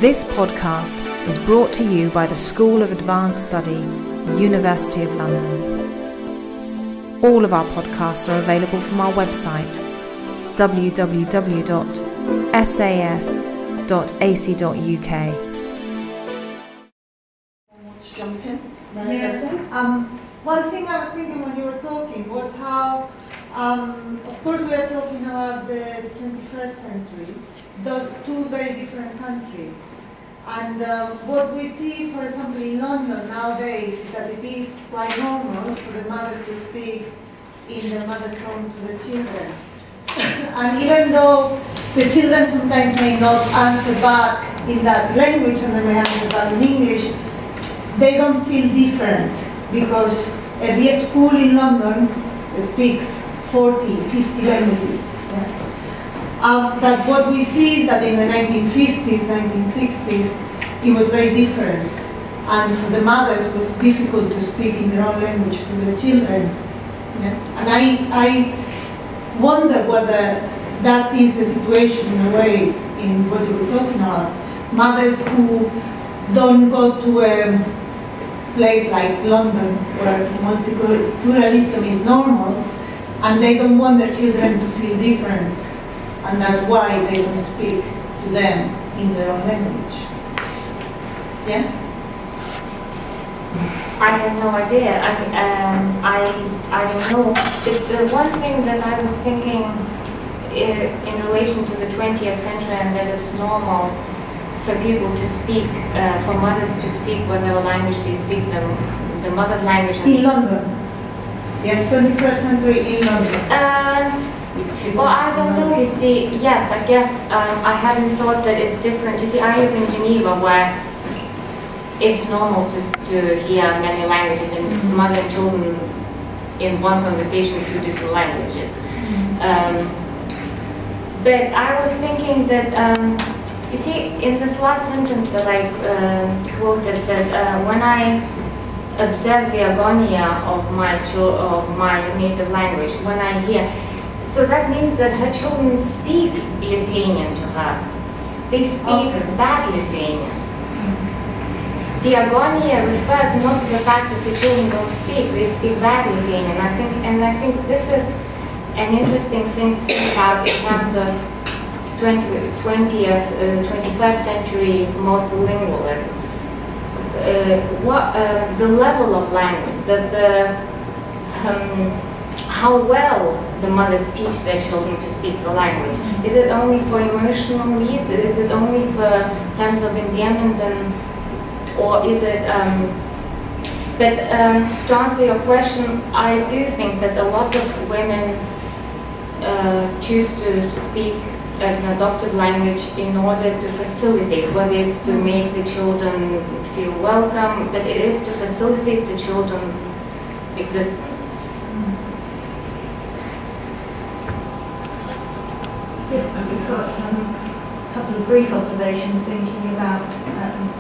This podcast is brought to you by the School of Advanced Study, University of London. All of our podcasts are available from our website, www.sas.ac.uk. Want to jump in? Yes. One thing I was thinking when you were talking was how, of course, we are talking about the 21st century, two very different countries. And what we see, for example, in London nowadays is that it is quite normal for the mother to speak in the mother tongue to the children. And even though the children sometimes may not answer back in that language and they may answer back in English, they don't feel different because every school in London speaks 40, 50 languages. But what we see is that in the 1950s, 1960s, it was very different. And for the mothers, it was difficult to speak in their own language to their children. Yeah? And I wonder whether that is the situation in a way in what you were talking about. Mothers who don't go to a place like London where multiculturalism is normal, and they don't want their children to feel different. And that's why they don't speak to them in their own language. Yeah? I have no idea. I don't know. The one thing that I was thinking in relation to the 20th century, and that it's normal for people to speak, for mothers to speak whatever language they speak, the mother's language. In London. Yeah, 21st century in London. Well, I don't know, you see, yes, I guess I haven't thought that it's different. You see, I live in Geneva where it's normal to hear many languages and mother and children in one conversation, two different languages. But I was thinking that, you see, in this last sentence that I quoted, that when I observe the agonia of my native language, when I hear, so that means that her children speak Lithuanian to her. They speak bad Lithuanian. The agonia refers not to the fact that the children don't speak, they speak bad Lithuanian. I think this is an interesting thing to think about in terms of 21st century multilingualism. The level of language, how well the mothers teach their children to speak the language. Is it only for emotional needs? Is it only for terms of endearment, or is it? But to answer your question, I do think that a lot of women choose to speak an adopted language in order to facilitate, whether it's to make the children feel welcome, but it is to facilitate the children's existence. We've got a couple of brief observations thinking about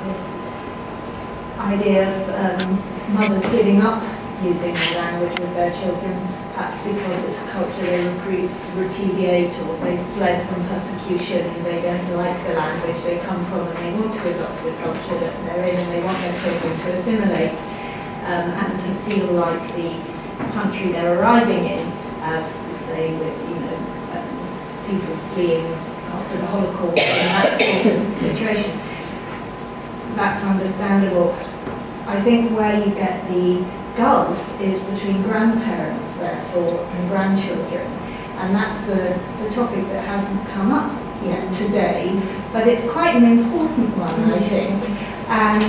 this idea of mothers giving up using the language with their children, perhaps because it's a culture they repudiate, or they fled from persecution and they don't like the language they come from and they want to adopt the culture that they're in, and they want their children to assimilate and to feel like the country they're arriving in, as say with people fleeing after the Holocaust and that sort of situation. That's understandable. I think where you get the gulf is between grandparents, therefore, and grandchildren. And that's the topic that hasn't come up yet today, but it's quite an important one, I think. And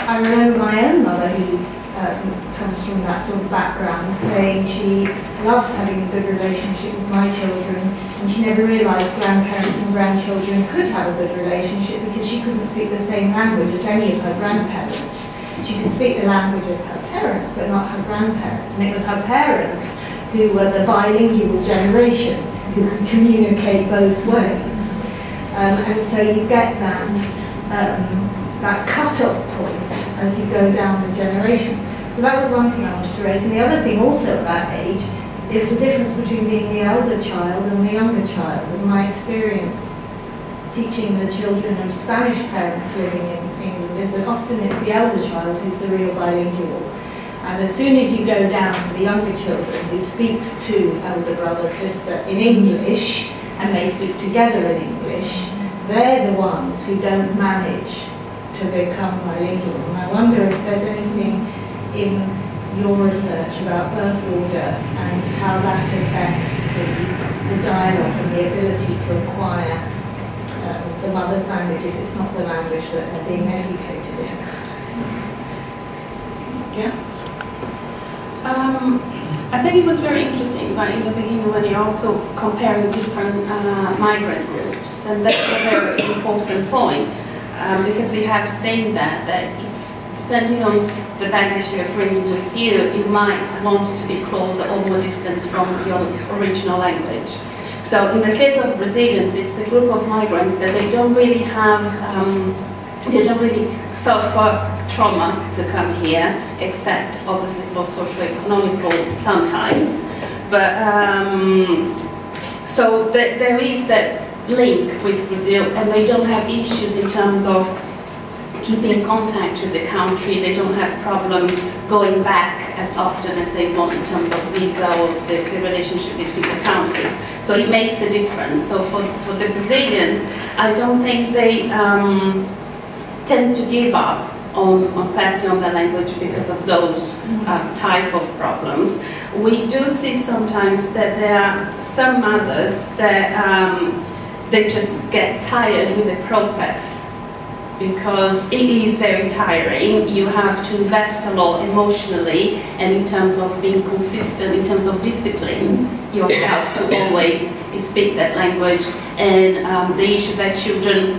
I remember my own mother, who comes from that sort of background, saying she loves having a good relationship with my children, and she never realised grandparents and grandchildren could have a good relationship because she couldn't speak the same language as any of her grandparents. She could speak the language of her parents, but not her grandparents. And it was her parents who were the bilingual generation, who could communicate both ways. And so you get that cut-off point as you go down the generations. So that was one thing I wanted to raise. And the other thing also at that age is the difference between being the elder child and the younger child. In my experience, teaching the children of Spanish parents living in England is that often it's the elder child who's the real bilingual. And as soon as you go down to the younger children who speaks to elder brother, sister in English, and they speak together in English, they're the ones who don't manage to become bilingual. And I wonder if there's anything in your research about birth order and how that affects the dialogue and the ability to acquire the mother's language if it's not the language that they're being educated in. Yeah? I think it was very interesting right in the beginning when you're also comparing different migrant groups, and that's a very important point because we have seen that if, depending on the baggage you're bringing with you, you might want to be closer or more distant from your original language. So in the case of Brazilians, it's a group of migrants that they don't really have, they don't really suffer traumas to come here, except obviously for socio-economical sometimes. But so there is that link with Brazil, and they don't have issues in terms of keeping contact with the country. They don't have problems going back as often as they want in terms of visa or the relationship between the countries. So it makes a difference. So for the Brazilians, I don't think they tend to give up on passing on their language because of those type of problems. We do see sometimes that there are some mothers that they just get tired with the process because it is very tiring. You have to invest a lot emotionally and in terms of being consistent, in terms of discipline yourself to always speak that language. And the issue that children,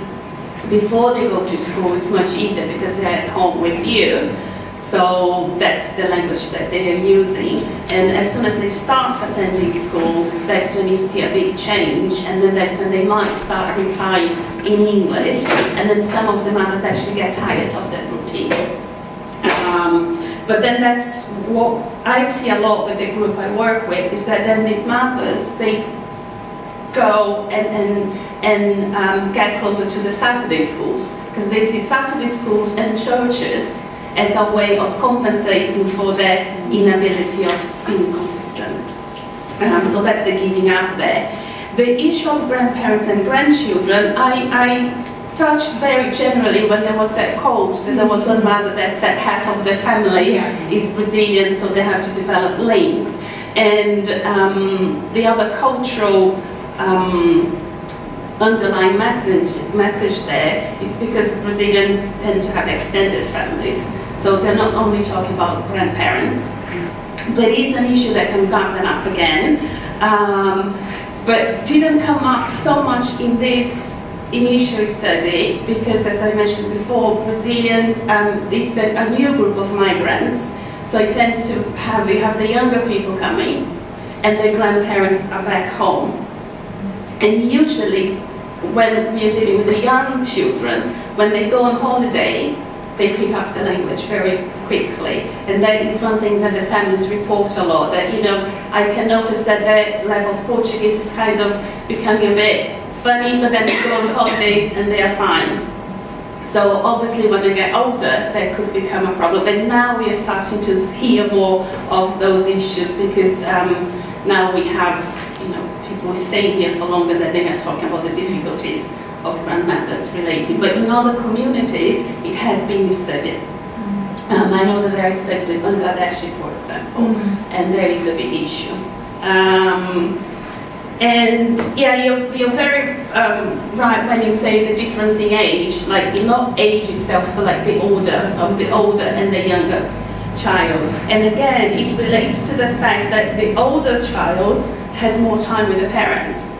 before they go to school, it's much easier because they're at home with you. So that's the language that they are using. And as soon as they start attending school, that's when you see a big change. And then that's when they might start replying in English. And then some of the mothers actually get tired of that routine. But then that's what I see a lot with the group I work with, is that then these mothers, they go and get closer to the Saturday schools, because they see Saturday schools and churches as a way of compensating for their inability of being consistent. So that's the giving up there. The issue of grandparents and grandchildren, I touched very generally when there was that quote that there was one mother that said half of the family is Brazilian, so they have to develop links. And the other cultural underlying message there is because Brazilians tend to have extended families. So they're not only talking about grandparents, but it is an issue that comes up and up again, but didn't come up so much in this initial study because, as I mentioned before, Brazilians, it's a new group of migrants, so it tends to have, we have the younger people coming and the grandparents are back home. And usually when we are dealing with the young children, when they go on holiday, they pick up the language very quickly. And that is one thing that the families report a lot, that, you know, I can notice that their level of Portuguese is kind of becoming a bit funny, but then they go on holidays and they are fine. So obviously when they get older, that could become a problem. But now we are starting to hear more of those issues because now we have, you know, people staying here for longer than they are talking about the difficulties of grandmothers related. But in other communities, it has been studied. I know that there are studies with Bangladesh, for example, and there is a big issue. And yeah, you're very right when you say the difference in age, like not age itself, but like the order of the older and the younger child. And again, it relates to the fact that the older child has more time with the parents.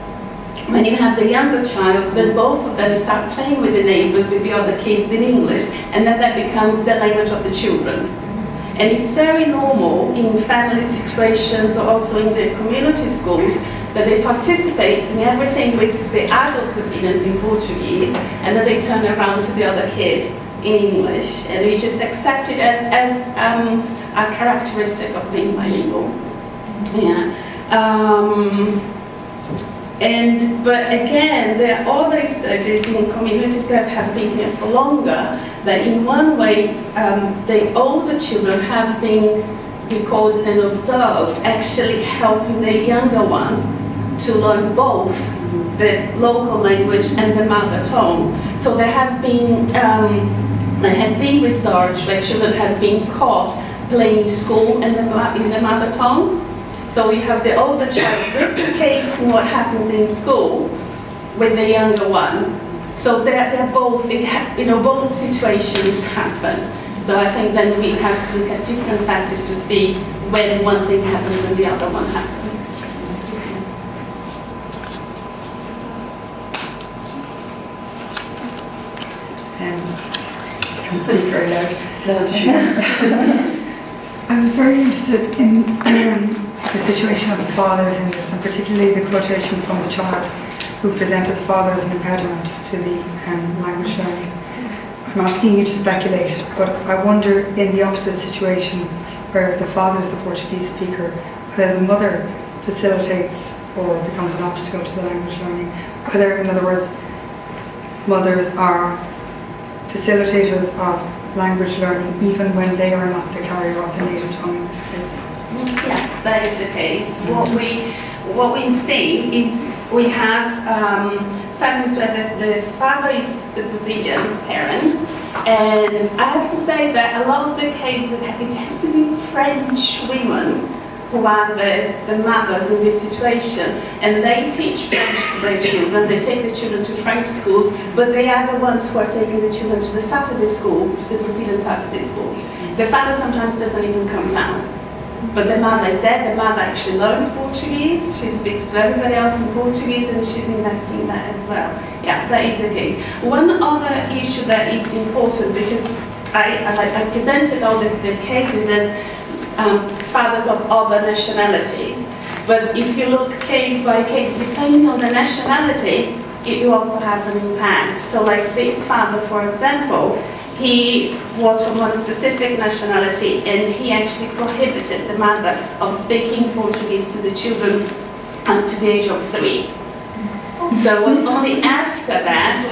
When you have the younger child, then both of them start playing with the neighbors, with the other kids in English, and then that becomes the language of the children. And it's very normal in family situations or also in the community schools that they participate in everything with the adult Brazilians in Portuguese, and then they turn around to the other kid in English. And we just accept it as a characteristic of being bilingual. Yeah. But again, there are other studies in communities that have been here for longer, that in one way, the older children have been recorded and observed, actually helping the younger one to learn both the local language and the mother tongue. So there has been research where children have been caught playing in school in the mother tongue. So you have the older child replicating what happens in school with the younger one. So they're both, both situations happen. So I think then we have to look at different factors to see when one thing happens and the other one happens. I can't speak very loud. I was very interested in the situation of the fathers in this, and particularly the quotation from the child who presented the father as an impediment to the language learning. I'm asking you to speculate, but I wonder in the opposite situation where the father is the Portuguese speaker, whether the mother facilitates or becomes an obstacle to the language learning. Whether, in other words, mothers are facilitators of language learning even when they are not the carrier of the native tongue in this case. Yeah, that is the case. What we've seen is we have families where the father is the Brazilian parent, and I have to say that a lot of the cases it has to be French women who are the mothers in this situation, and they teach French to their children, they take the children to French schools, but they are the ones who are taking the children to the Saturday school, to the Brazilian Saturday school. The father sometimes doesn't even come down, but the mother is there. The mother actually learns Portuguese, she speaks to everybody else in Portuguese, and she's investing in that as well. Yeah, that is the case. One other issue that is important, because I presented all the cases as fathers of other nationalities. But if you look case by case, depending on the nationality, it will also have an impact. So like this father, for example, he was from one specific nationality, and he actually prohibited the mother of speaking Portuguese to the children up to the age of 3. So it was only after that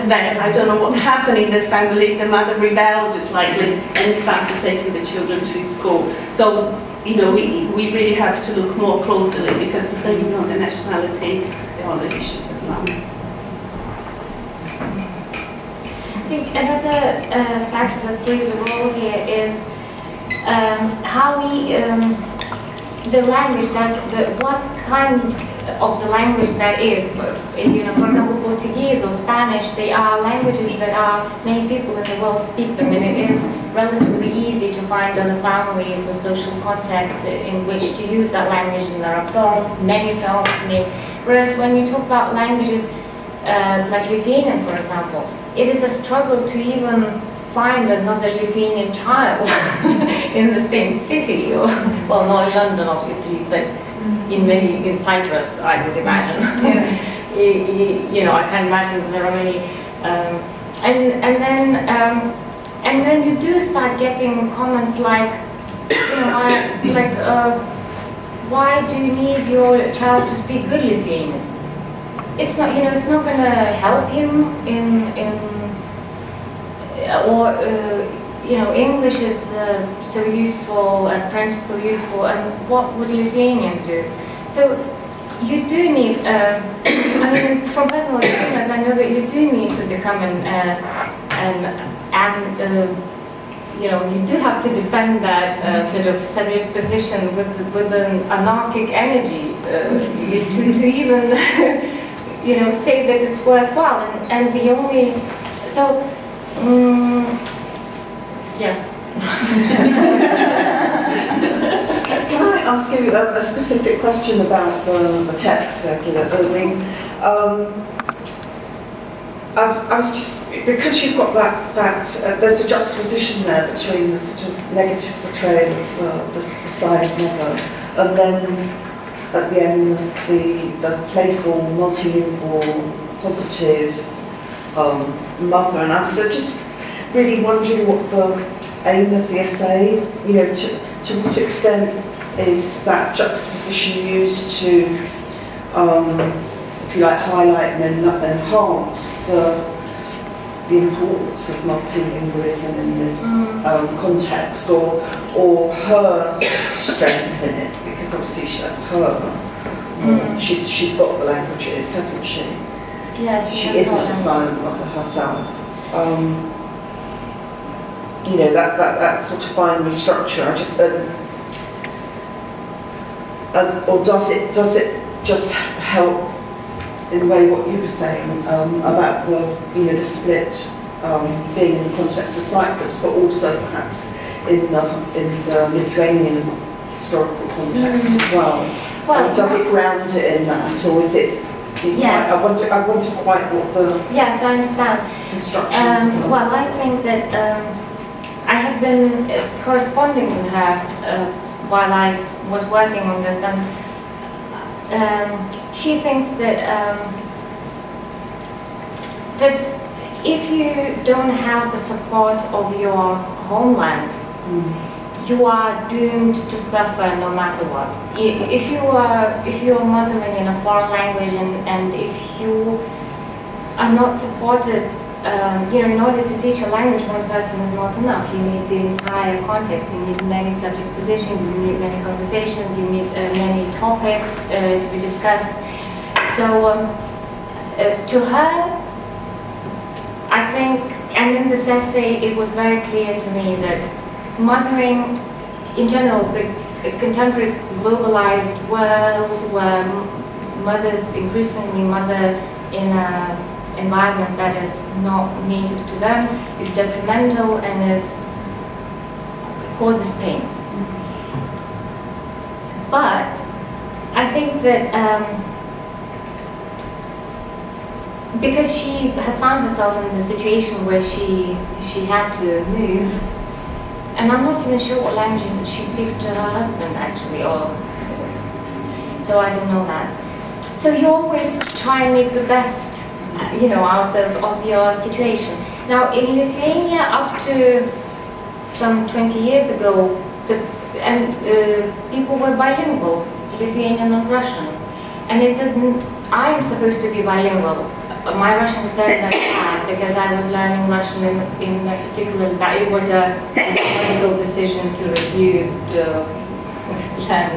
I don't know what happened in the family, the mother rebelled slightly and started taking the children to school. So, we really have to look more closely, because depending on the nationality, there are other issues as well. I think another factor that plays a role here is how we, the language, what kind of the language that is. For example, Portuguese or Spanish, they are languages that many people in the world speak them, and it is relatively easy to find other families or social contexts in which to use that language, and there are films, many films made. Whereas when you talk about languages like Lithuanian, for example, it is a struggle to even find another Lithuanian child in the same city, or, well, not in London obviously, but in Cyprus, I would imagine. Yeah. I can imagine that there are many, and then you do start getting comments like, why do you need your child to speak good Lithuanian? It's not, it's not going to help him English is so useful, and French is so useful, and what would Lithuanian do? So you do need, from personal experience, I know that you do need to become you do have to defend that sort of Soviet position with an anarchic energy to even, say that it's worthwhile, and the only, so, yeah. Can I ask you a specific question about the text, Egle? I was just, because you've got that there's a juxtaposition there between the sort of negative portrayal of the silent mother, and then at the end there's the playful, multilingual, positive mother, and I was just really wondering what the aim of the essay, to what extent is that juxtaposition used to if you like, highlight and enhance the importance of multilingualism in this context, or her strength in it, because obviously that's her. She's got the languages, hasn't she? Yeah, she isn't a silent mother herself. You know, that sort of binary structure. I just or does it just help in a way what you were saying about the split being in the context of Cyprus, but also perhaps in the Lithuanian historical context as well. Well, does it ground it in that, or is it? Yes. I wonder quite what the yes, I understand. Construction is. Well, I think that I have been corresponding with her while I was working on this, and she thinks that that if you don't have the support of your homeland, you are doomed to suffer no matter what. If you are mothering in a foreign language, and if you are not supported, in order to teach a language, one person is not enough. You need the entire context. You need many subject positions. You need many conversations. You need many topics to be discussed. So to her, I think, and in this essay, it was very clear to me that mothering, in general, the contemporary globalized world where mothers increasingly mother in an environment that is not native to them, is detrimental and causes pain. But I think that because she has found herself in the situation where she had to move, and I'm not even sure what language she speaks to her husband actually, so I don't know that. So you always try and make the best, out of your situation. Now in Lithuania, up to some 20 years ago, people were bilingual, Lithuanian and Russian, and it doesn't. I am supposed to be bilingual. My Russian is very, very bad because I was learning Russian in a particular. It was a political decision to refuse to learn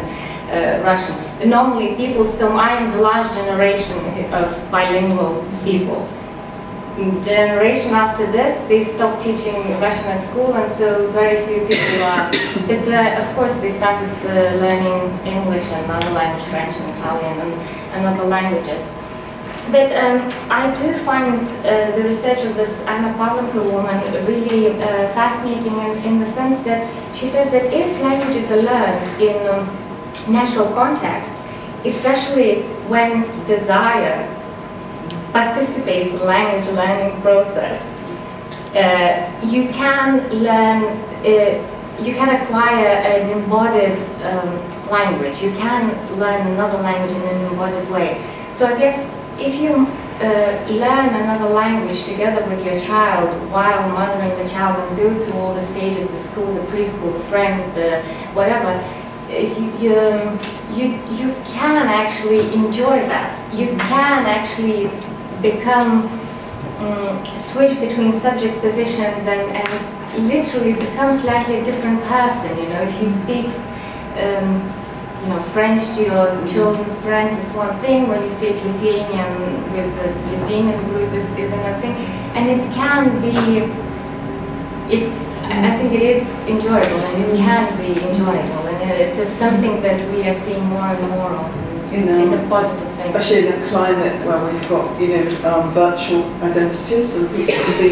Russian. Normally, people still. I am the last generation of bilingual people. The generation after this, they stopped teaching Russian at school, and so very few people are. But of course, they started learning English and other language, French and Italian, and other languages. But I do find the research of this Anna Pavlenko woman really fascinating in the sense that she says that if languages are learned in natural context, especially when desire participates in the language learning process, you can learn, you can acquire an embodied language. You can learn another language in an embodied way. So I guess if you learn another language together with your child while mothering the child and go through all the stages, the school, the preschool, the friends, the whatever, you can actually enjoy that. You can actually become, switch between subject positions and literally become slightly a different person. If you speak French to your children's friends is one thing, when you speak Lithuanian with the Lithuanian group is another thing, and it can be, I think it is enjoyable, and it can be enjoyable, and it is something that we are seeing more and more of. It's a positive thing. Especially in a climate where we've got, virtual identities, and people can be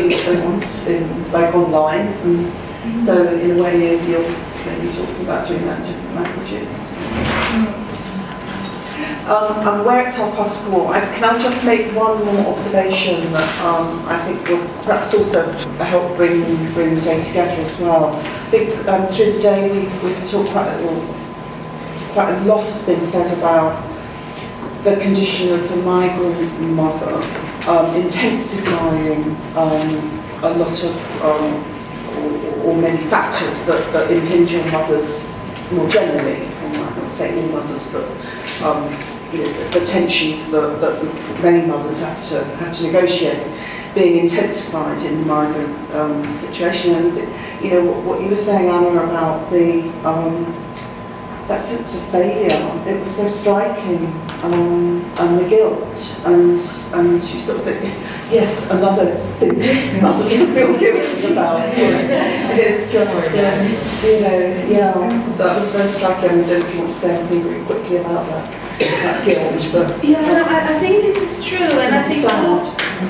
online, and so in a way you're talking about doing that in different languages. And where it's 4:30, can I just make one more observation that I think will perhaps also help bring the day together as well. I think through the day we've talked quite a lot has been said about the condition of the migrant mother, intensifying a lot of or many factors that impinge on mothers more generally. I'm not saying all mothers, but the tensions that many mothers have to negotiate being intensified in the migrant situation. And what you were saying, Anna, about that sense of failure, it was so striking, and the guilt, and you sort of think, yes, another thing mothers feel guilty about. It's just, that was very striking. I don't know if you want to say anything very quickly about that guilt, but I think this is true, and I think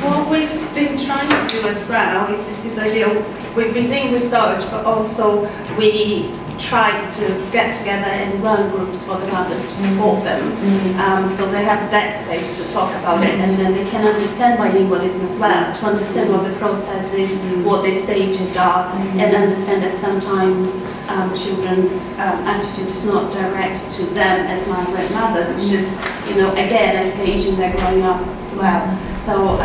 what we've been trying to do as well is this idea. We've been doing research, but also we tried to get together and run groups for the mothers to support them, so they have that space to talk about it, and then they can understand bilingualism as well, to understand what the process is, what the stages are, and understand that sometimes children's attitude is not direct to them as migrant mothers. It's just, again, a stage in their growing up as well. So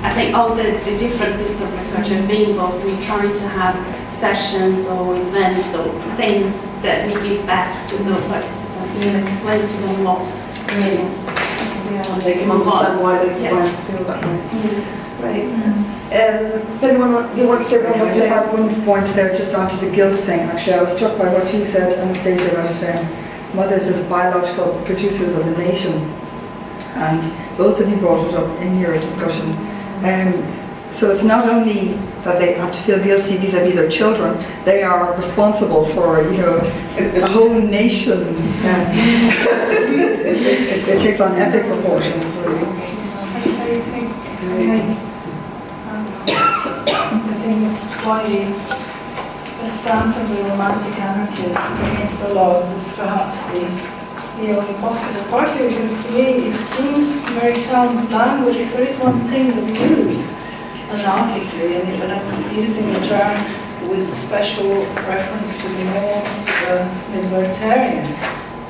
I think all the different pieces of research have been involved. We try to have sessions or events or things that we give back to the participants to explain to them what really they can understand why they feel that way. Right. Does anyone you want to say one more I thing? just have one point there, just onto the guilt thing. Actually, I was struck by what you said, Anastasia, about mothers as biological producers of the nation, and both of you brought it up in your discussion. So it's not only that they have to feel guilty vis-à-vis their children, they are responsible for, a whole nation. It takes on epic proportions, really. I think it's why the stance of the romantic anarchists against the laws is perhaps the only possible, partly because to me it seems very sound language. If there is one thing that moves anarchically, and I'm using the term with special reference to the more libertarian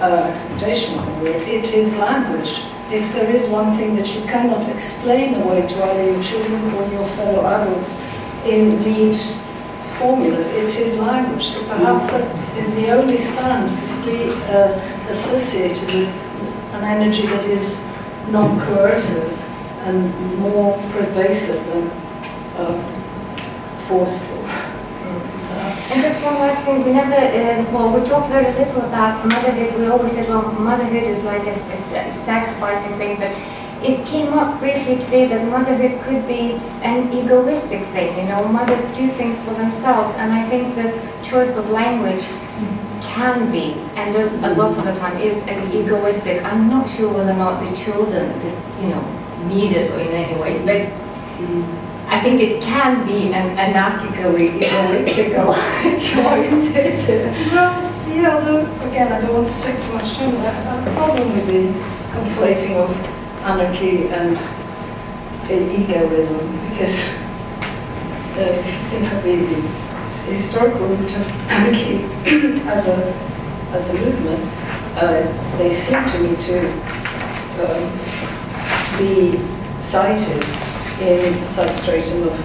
acceptation of the word, it is language. If there is one thing that you cannot explain away to either your children or your fellow adults in neat formulas, it is language. So perhaps that is the only stance we associated with an energy that is non-coercive and more pervasive than forceful. And just one last thing, we never, we talked very little about motherhood. We always said, well, motherhood is like a sacrificing thing, but it came up briefly today that motherhood could be an egoistic thing. Mothers do things for themselves, and I think this choice of language can be, and a lot of the time is egoistic. I'm not sure whether or not the children, need it in any way, but I think it can be an anarchically egoistical choice. Well, although, again, I don't want to take too much time. I have a problem with the conflating of anarchy and egoism, because if you think of the historical root of anarchy as a movement, they seem to me to be cited in the substratum of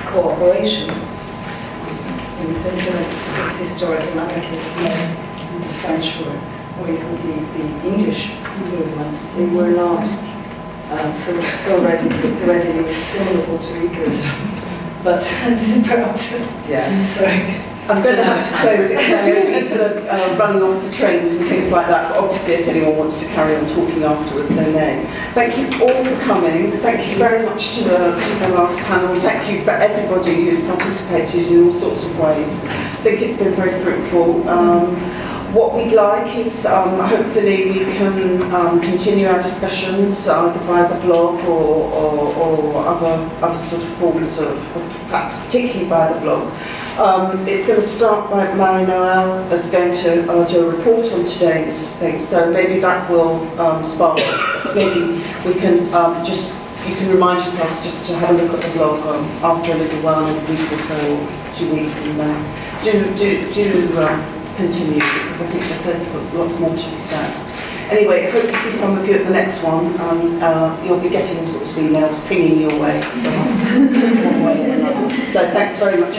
cooperation. When you think of the historical anarchists, the French were, or even the English movements, they were not so readily assimilable to egoism. But this is perhaps sorry. I'm going to have to close it down. People are running off the trains and things like that, but obviously if anyone wants to carry on talking afterwards, they may. Thank you all for coming. Thank you very much to the last panel. Thank you for everybody who's participated in all sorts of ways. I think it's been very fruitful. What we'd like is hopefully we can continue our discussions either via the blog or other sort of forms of, perhaps particularly via the blog. It's going to start by Marie Noel is going to do a report on today's thing, so maybe that will spark. Maybe we can you can remind yourselves just to have a look at the blog after a little while, a week or so, or 2 weeks, and do continue, because I think that there's lots more to be said. Anyway, I hope to see some of you at the next one. You'll be getting all sorts of emails pinging your way. So thanks very much.